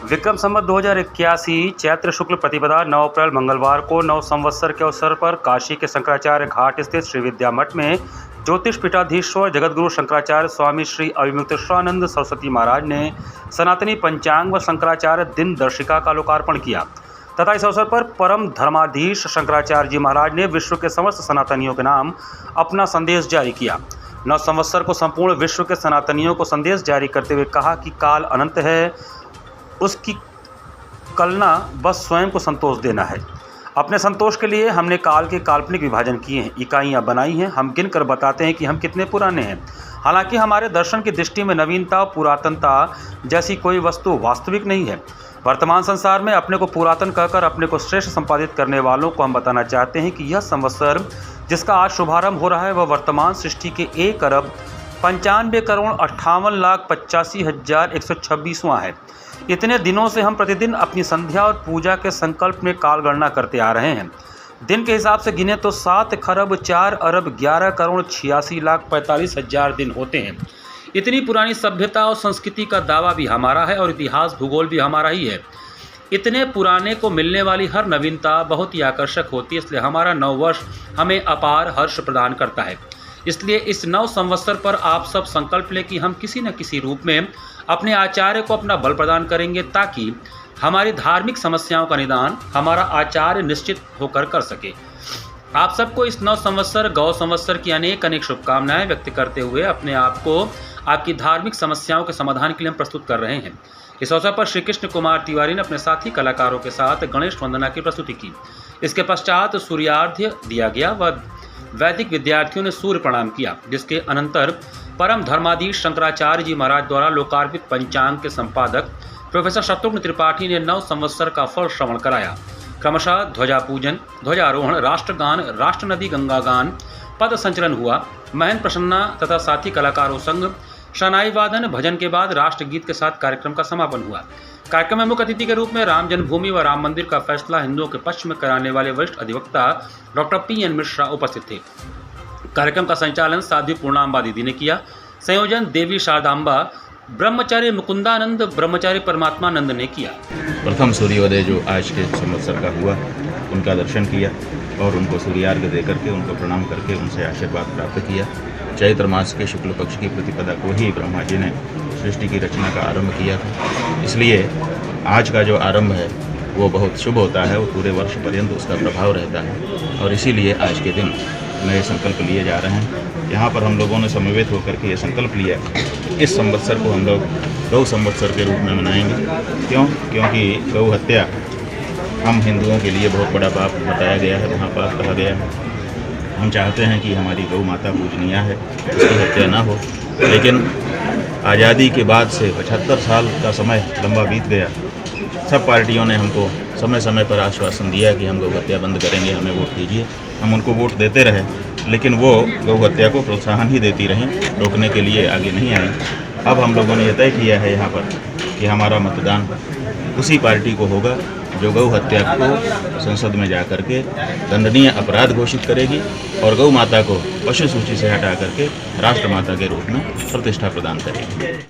विक्रम संवत 2081 चैत्र शुक्ल प्रतिपदा 9 अप्रैल मंगलवार को नव संवत्सर के अवसर पर काशी के शंकराचार्य घाट स्थित श्री विद्या मठ में ज्योतिष पीठाधीश्वर जगतगुरु शंकराचार्य स्वामी श्री अविमुक्तेश्वरानंद सरस्वती महाराज ने सनातनी पंचांग व शंकराचार्य दिन दर्शिका का लोकार्पण किया तथा इस अवसर पर परम धर्माधीश शंकराचार्य जी महाराज ने विश्व के समस्त सनातनियों के नाम अपना संदेश जारी किया। नव संवत्सर को संपूर्ण विश्व के सनातनियों को संदेश जारी करते हुए कहा कि काल अनंत है, उसकी कलना बस स्वयं को संतोष देना है। अपने संतोष के लिए हमने काल के काल्पनिक विभाजन किए हैं, इकाइयाँ बनाई हैं। हम गिन कर बताते हैं कि हम कितने पुराने हैं। हालांकि हमारे दर्शन की दृष्टि में नवीनता और पुरातनता जैसी कोई वस्तु वास्तविक नहीं है। वर्तमान संसार में अपने को पुरातन कहकर अपने को श्रेष्ठ संपादित करने वालों को हम बताना चाहते हैं कि यह संवत्सर जिसका आज शुभारंभ हो रहा है वह वर्तमान सृष्टि के 1,95,58,85,126वां है। इतने दिनों से हम प्रतिदिन अपनी संध्या और पूजा के संकल्प में काल गणना करते आ रहे हैं। दिन के हिसाब से गिने तो 7,04,11,86,86,45,000 दिन होते हैं। इतनी पुरानी सभ्यता और संस्कृति का दावा भी हमारा है और इतिहास भूगोल भी हमारा ही है। इतने पुराने को मिलने वाली हर नवीनता बहुत ही आकर्षक होती है, इसलिए हमारा नववर्ष हमें अपार हर्ष प्रदान करता है। इसलिए इस नव संवत्सर पर आप सब संकल्प लें कि हम किसी न किसी रूप में अपने आचार्य को अपना बल प्रदान करेंगे ताकि हमारी धार्मिक समस्याओं का निदान हमारा आचार्य निश्चित होकर कर सके। आप सबको इस नव संवत्सर गौ संवत्सर की अनेक अनेक शुभकामनाएं व्यक्त करते हुए अपने आप को आपकी धार्मिक समस्याओं के समाधान के लिए हम प्रस्तुत कर रहे हैं। इस अवसर पर श्री कृष्ण कुमार तिवारी ने अपने साथी कलाकारों के साथ गणेश वंदना की प्रस्तुति की। इसके पश्चात सूर्यार्घ्य दिया गया व वैदिक विद्यार्थियों ने सूर्य प्रणाम किया, जिसके अनंतर परम धर्माधीश शंकराचार्य जी महाराज द्वारा लोकार्पित पंचांग के संपादक प्रोफेसर शत्रुघ्न त्रिपाठी ने नव संवत्सर का फल श्रवण कराया। क्रमशः ध्वजा पूजन, ध्वजारोहण, राष्ट्रगान, राष्ट्र नदी गंगा गान, पद संचलन हुआ। महंत प्रसन्ना तथा साथी कलाकारों संग शनाई वादन भजन के बाद राष्ट्रगीत के साथ कार्यक्रम का समापन हुआ। कार्यक्रम में मुख्य अतिथि के रूप में राम जन्मभूमि व राम मंदिर का फैसला हिंदुओं के पक्ष में कराने वाले वरिष्ठ अधिवक्ता डॉक्टर PN मिश्रा उपस्थित थे। कार्यक्रम का संचालन साध्वी पूर्णांबा दीदी ने किया। संयोजन देवी शारदांबा, ब्रह्मचारी मुकुंदानंद, ब्रह्मचारी परमात्मानंद ने किया। प्रथम सूर्योदय जो आज के संवत्सर का हुआ, उनका दर्शन किया और उनको सूर्यार्घ्य दे करके उनको प्रणाम करके उनसे आशीर्वाद प्राप्त किया। चैत्र मास के शुक्ल पक्ष की प्रतिपदा को ही ब्रह्मा जी ने सृष्टि की रचना का आरंभ किया था, इसलिए आज का जो आरंभ है वो बहुत शुभ होता है और पूरे वर्ष पर्यंत उसका प्रभाव रहता है। और इसीलिए आज के दिन नए संकल्प लिए जा रहे हैं। यहाँ पर हम लोगों ने समवेत होकर के ये संकल्प लिया कि इस संवत्सर को हम लोग गौ संवत्सर के रूप में मनाएंगे। क्योंकि गौ हत्या हम हिंदुओं के लिए बहुत बड़ा पाप बताया गया है, महापाप कहा गया है। हम चाहते हैं कि हमारी गौ माता पूजनीय है, उसकी हत्या ना हो। लेकिन आज़ादी के बाद से 75 साल का समय लंबा बीत गया। सब पार्टियों ने हमको समय समय पर आश्वासन दिया कि हम गौ हत्या बंद करेंगे, हमें वोट दीजिए। हम उनको वोट देते रहे, लेकिन वो गौ हत्या को प्रोत्साहन ही देती रहीं, रोकने के लिए आगे नहीं आई। अब हम लोगों ने यह तय किया है यहाँ पर कि हमारा मतदान उसी पार्टी को होगा जो गौ हत्या को संसद में जा कर के दंडनीय अपराध घोषित करेगी और गौ माता को पशु सूची से हटा करके राष्ट्र माता के रूप में प्रतिष्ठा प्रदान करेगी।